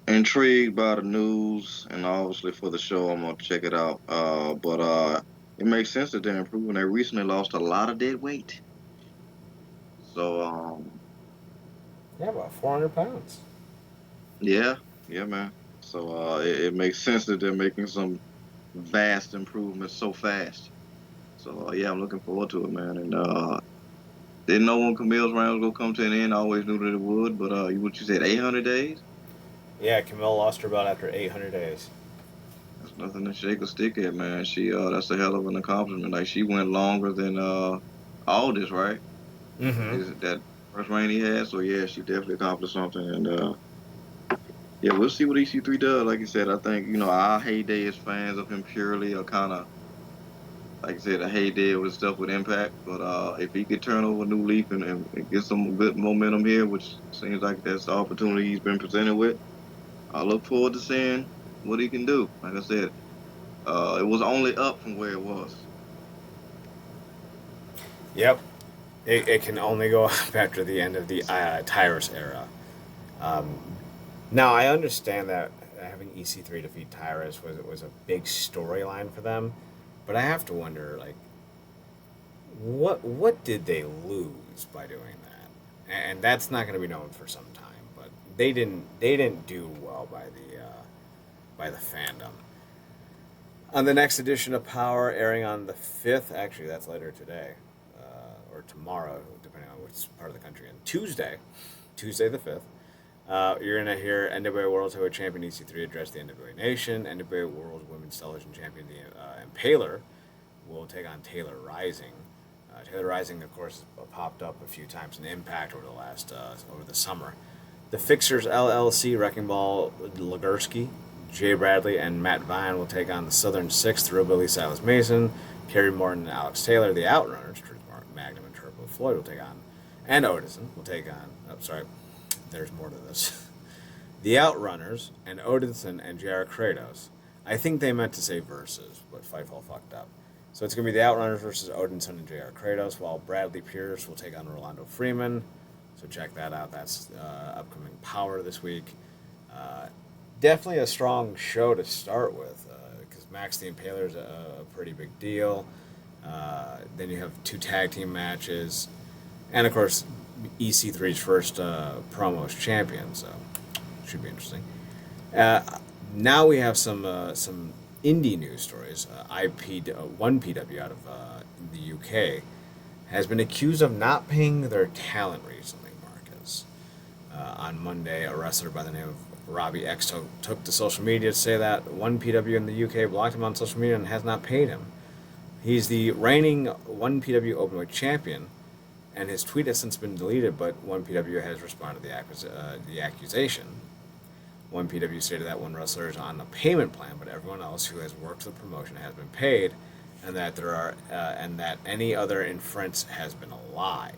Intrigued by the news, and obviously for the show, I'm gonna check it out. But it makes sense that they're improving. They recently lost a lot of dead weight, so Yeah, about 400 pounds. yeah, yeah, man. So it makes sense that they're making some vast improvements so fast. So yeah, I'm looking forward to it, man. And didn't know when Camille's round was gonna come to an end. I always knew that it would, but what you said, 800 days? Yeah, Camille lost her belt after 800 days. That's nothing to shake a stick at, man. She that's a hell of an accomplishment. Like, she went longer than Aldis, right? Mm-hmm. Is it that first reign he had? So yeah, she definitely accomplished something. And yeah, we'll see what EC3 does. Like you said, I think our heyday as fans of him purely are kind of, like I said, a heyday with stuff with Impact. But if he could turn over a new leaf and get some good momentum here, which seems like that's the opportunity he's been presented with, I look forward to seeing what he can do. Like I said, it was only up from where it was. Yep. It can only go up after the end of the Tyrus era. Um, Now, I understand that having EC3 defeat Tyrus was a big storyline for them, but I have to wonder, like, what did they lose by doing that? And that's not going to be known for some time. But they didn't do well by the fandom. On the next edition of Power, airing on the 5th, actually that's later today, or tomorrow, depending on which part of the country. And Tuesday the 5th. You're going to hear NWA World Heavyweight Champion EC3 address the NWA Nation. NWA World Women's Television Champion the Impaler will take on Taylor Rising. Taylor Rising, of course, has popped up a few times in Impact over the summer. The Fixers LLC, Wrecking Ball Legursky, Jay Bradley, and Matt Vine will take on the Southern Sixth, Billy Silas Mason, Kerry Morton, and Alex Taylor. The Outrunners, Truth Magnum and Turbo Floyd will take on, and Odinson will take on. Oh, sorry, there's more to this. The Outrunners and Odinson and J.R. Kratos. I think they meant to say versus, but Fightful fucked up. So it's going to be the Outrunners versus Odinson and J.R. Kratos, while Bradley Pierce will take on Rolando Freeman. So check that out. That's upcoming Power this week. Definitely a strong show to start with, because Max the Impaler is a pretty big deal. Then you have 2 tag team matches, and of course EC3's first promo as champion. So should be interesting. Now we have some indie news stories. One PW out of the UK has been accused of not paying their talent recently, Marcus. On Monday, a wrestler by the name of Robbie X took to social media to say that one PW in the UK blocked him on social media and has not paid him. He's the reigning one PW Openweight champion, and his tweet has since been deleted, but one PW has responded to the accusation. One PW stated that one wrestler is on a payment plan, but everyone else who has worked the promotion has been paid, and that and that any other inference has been a lie.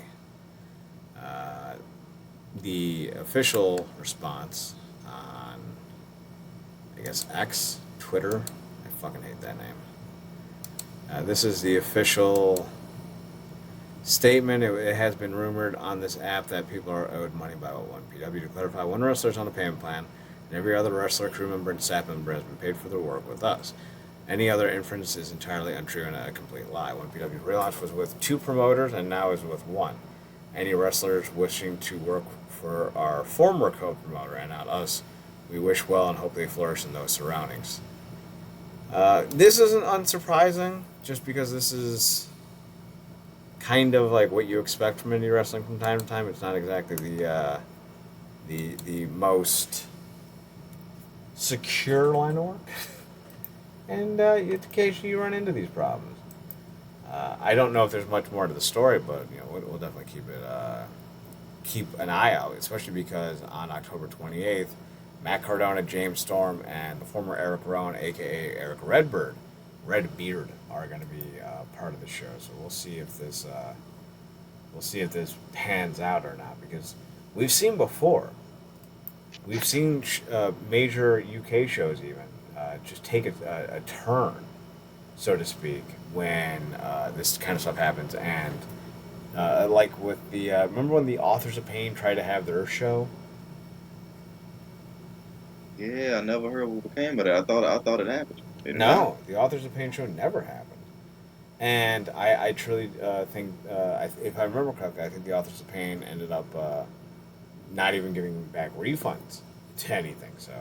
The official response on, I guess, X, Twitter, I fucking hate that name. This is the official statement. It has been rumored on this app that people are owed money by one PW. To clarify, one wrestler is on a payment plan, and every other wrestler, crew member, and staff member has been paid for their work with us. Any other inference is entirely untrue and a complete lie. One PW relaunch was with 2 promoters and now is with 1. Any wrestlers wishing to work for our former co-promoter and not us, we wish well and hope they flourish in those surroundings. This isn't unsurprising, just because this is kind of like what you expect from indie wrestling from time to time. It's not exactly the most secure line of work, and occasionally you run into these problems. I don't know if there's much more to the story, but we'll definitely keep an eye out, especially because on October 28th, Matt Cardona, James Storm, and the former Eric Rowan, aka Eric Redbeard, are going to be part of the show. So we'll see if this pans out or not, because we've seen before. We've seen major UK shows even just take a turn, so to speak, when this kind of stuff happens. And like with the remember when the Authors of Pain tried to have their show? Yeah, I never heard what became of it. I thought it happened. Did it not? No, the Authors of Pain show never happened. And I truly think, if I remember correctly, I think the Authors of Pain ended up not even giving back refunds to anything. So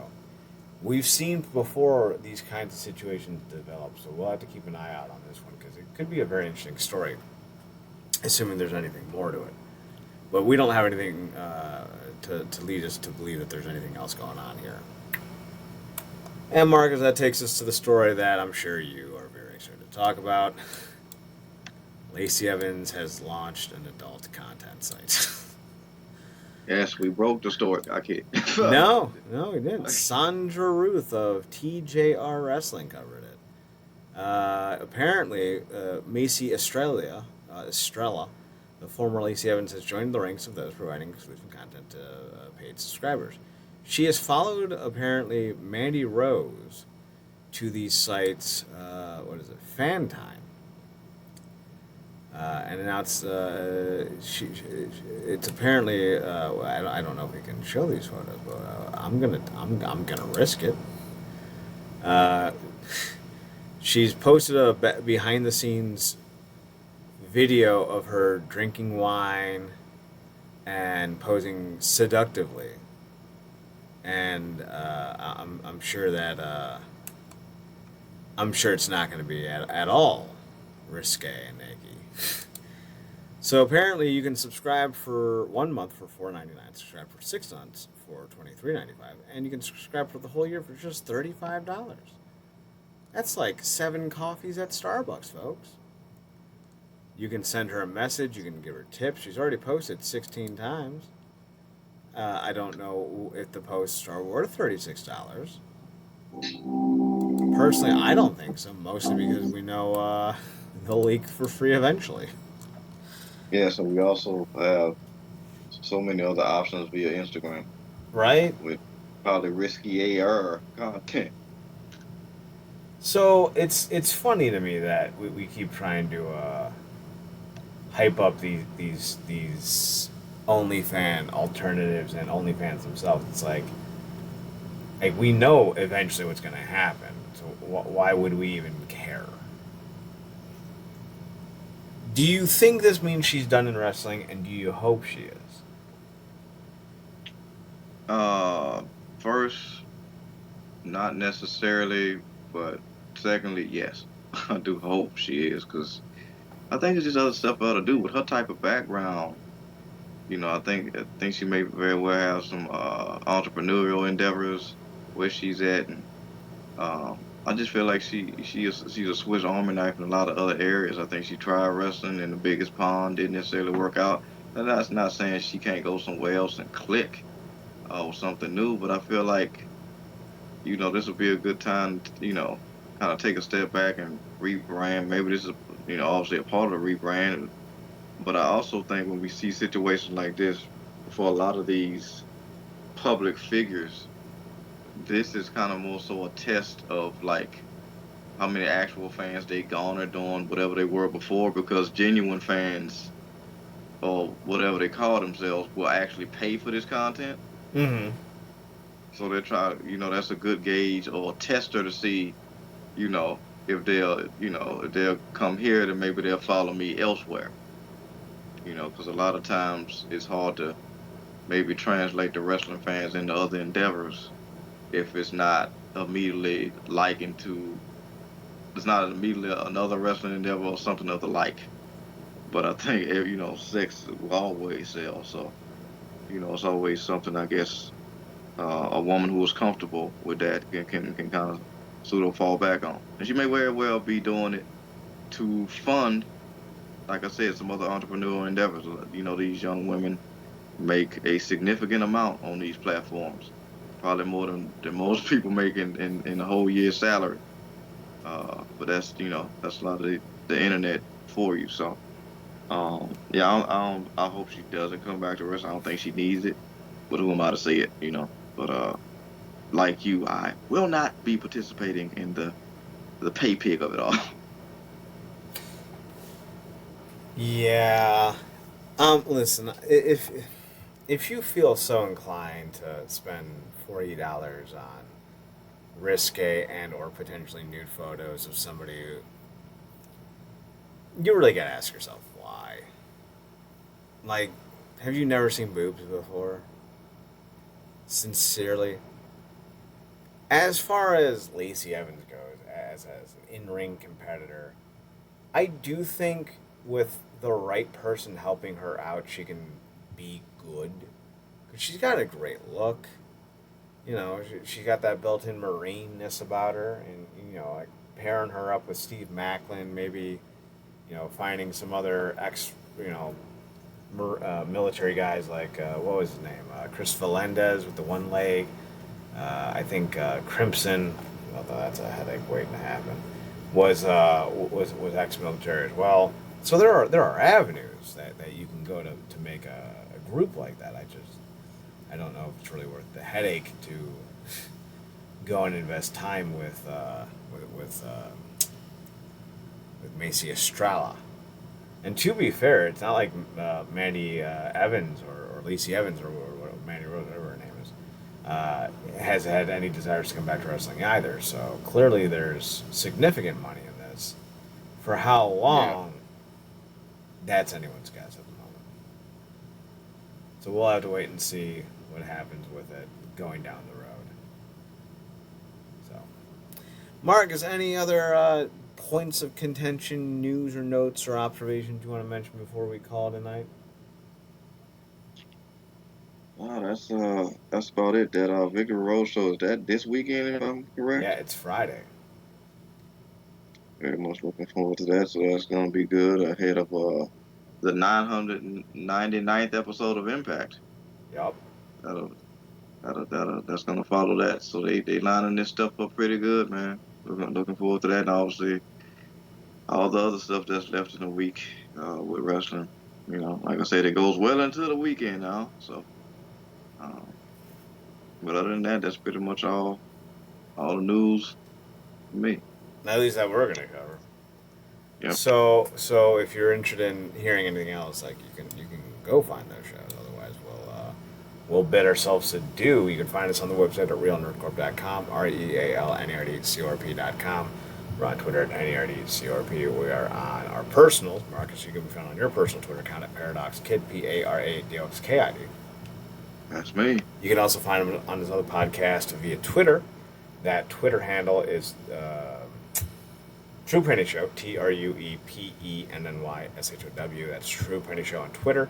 we've seen before these kinds of situations develop. So we'll have to keep an eye out on this one, because it could be a very interesting story, assuming there's anything more to it. But we don't have anything to lead us to believe that there's anything else going on here. And Marcus, that takes us to the story that I'm sure you are very excited to talk about. Lacey Evans has launched an adult content site. Yes, we broke the story. I kid. No, we didn't. Sandra Ruth of TJR Wrestling covered it. Apparently, Macy Estrella, the former Lacey Evans, has joined the ranks of those providing exclusive content to paid subscribers. She has followed, apparently, Mandy Rose to these sites, Fan Time, and announced it's apparently I don't know if we can show these photos, but I'm gonna risk it. She's posted a behind the scenes video of her drinking wine and posing seductively, and I'm sure that I'm sure it's not going to be at all risque and naked. So apparently you can subscribe for 1 month for $4.99, subscribe for 6 months for $23.95, and you can subscribe for the whole year for just $35. That's like 7 coffees at Starbucks, folks. You can send her a message. You can give her tips. She's already posted 16 times. I don't know if the posts are worth $36. Personally, I don't think so, mostly because we know they'll leak for free eventually. Yeah, so we also have so many other options via Instagram Right? with probably risky AR content. So it's funny to me that we keep trying to hype up these OnlyFans alternatives and OnlyFans themselves. It's like we know eventually what's going to happen. So why would we even care? Do you think this means she's done in wrestling, and do you hope she is? First, not necessarily, but secondly, yes. I do hope she is, because I think there's just other stuff ought to do with her type of background. I think she may very well have some entrepreneurial endeavors where she's at, and I just feel like she's a Swiss Army knife in a lot of other areas. I think she tried wrestling in the biggest pond, didn't necessarily work out. And that's not saying she can't go somewhere else and click with something new, but I feel like this would be a good time to, kind of take a step back and rebrand. Maybe this is obviously a part of the rebrand, but I also think when we see situations like this for a lot of these public figures, this is kind of more so a test of like how many actual fans they garner doing whatever they were before, because genuine fans or whatever they call themselves will actually pay for this content. Mm-hmm. So they're trying, that's a good gauge or a tester to see, you know, if they'll come here, then maybe they'll follow me elsewhere. Because a lot of times it's hard to maybe translate the wrestling fans into other endeavors if it's not immediately another wrestling endeavor or something of the like. But I think sex will always sell, so it's always something, I guess, a woman who is comfortable with that can kind of pseudo fall back on. And she may very well be doing it to fund, like I said, some other entrepreneurial endeavors. You know, these young women make a significant amount on these platforms, probably more than most people make in a whole year's salary. But that's, you know, that's a lot of the internet for you. So, yeah, I hope she doesn't come back to wrestling. I don't think she needs it, but who am I to say it, you know? But like you, I will not be participating in the pay pig of it all. Yeah. Listen, if you feel so inclined to spend $40 on risque and or potentially nude photos of somebody you really gotta ask yourself why. Like, have you never seen boobs before? Sincerely. As far as Lacey Evans goes, as an in-ring competitor, I do think with the right person helping her out, she can be good. Cause she's got a great look. You know, she got that built-in marineness about her, and you know, like pairing her up with Steve Macklin, maybe finding some other military guys like what was his name, Chris Melendez with the one leg. I think Crimson, although that's a headache waiting to happen, was ex-military as well. So there are avenues that you can go to make a group like that. I don't know if it's really worth the headache to go and invest time with Macy Estrella. And to be fair, it's not like Mandy Evans or Lacey Evans or Mandy Rose, whatever her name is, has had any desires to come back to wrestling either. So clearly there's significant money in this. For how Yeah, long, that's anyone's guess at the moment. So we'll have to wait and see what happens with it going down the road. So, Mark, is any other points of contention, news or notes or observations you want to mention before we call it a night? wow, that's about it. That Victory Road show is that this weekend, if I'm Yeah, correct. it's Friday. Very much looking forward to that. So that's gonna be good ahead of the 999th episode of Impact. Yup. That'll, that's gonna follow that. So they lining this stuff up pretty good, man. Looking forward to that, and obviously all the other stuff that's left in the week with wrestling. You know, like I said, it goes well into the weekend now. So, um, but other than that, that's pretty much all the news for me. At least that we're gonna cover. Yep, So if you're interested in hearing anything else, like you can go find those shows. Otherwise, we'll bid ourselves adieu. You can find us on the website at realnerdcorp.com, REALNERDCORP.com. We're on Twitter at NERDCORP. We are on our personals. Marcus, you can be found on your personal Twitter account at ParadoxKid, PARADOXKID. that's me. You can also find him on his other podcast via Twitter. That Twitter handle is True Penny Show, TruePennyShow. That's True Penny Show on Twitter.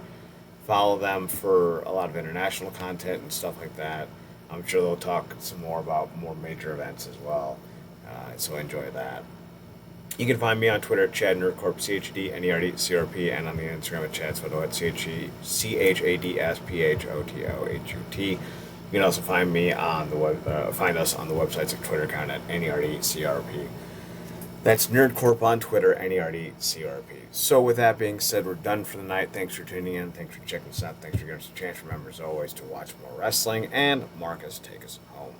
Follow them for a lot of international content and stuff like that. I'm sure they'll talk some more about more major events as well. So enjoy that. You can find me on Twitter at Chad Nerdcorp, CHDNERDCRP, and on the Instagram at Chad Spoto at CHADSPHOTOHUT. You can also find me on find us on the websites of Twitter account at NERDCRP. That's Nerdcorp on Twitter, NERDCRP. So with that being said, we're done for the night. Thanks for tuning in. Thanks for checking us out. Thanks for giving us a chance. Remember, as always, to watch more wrestling. And Marcus, take us home.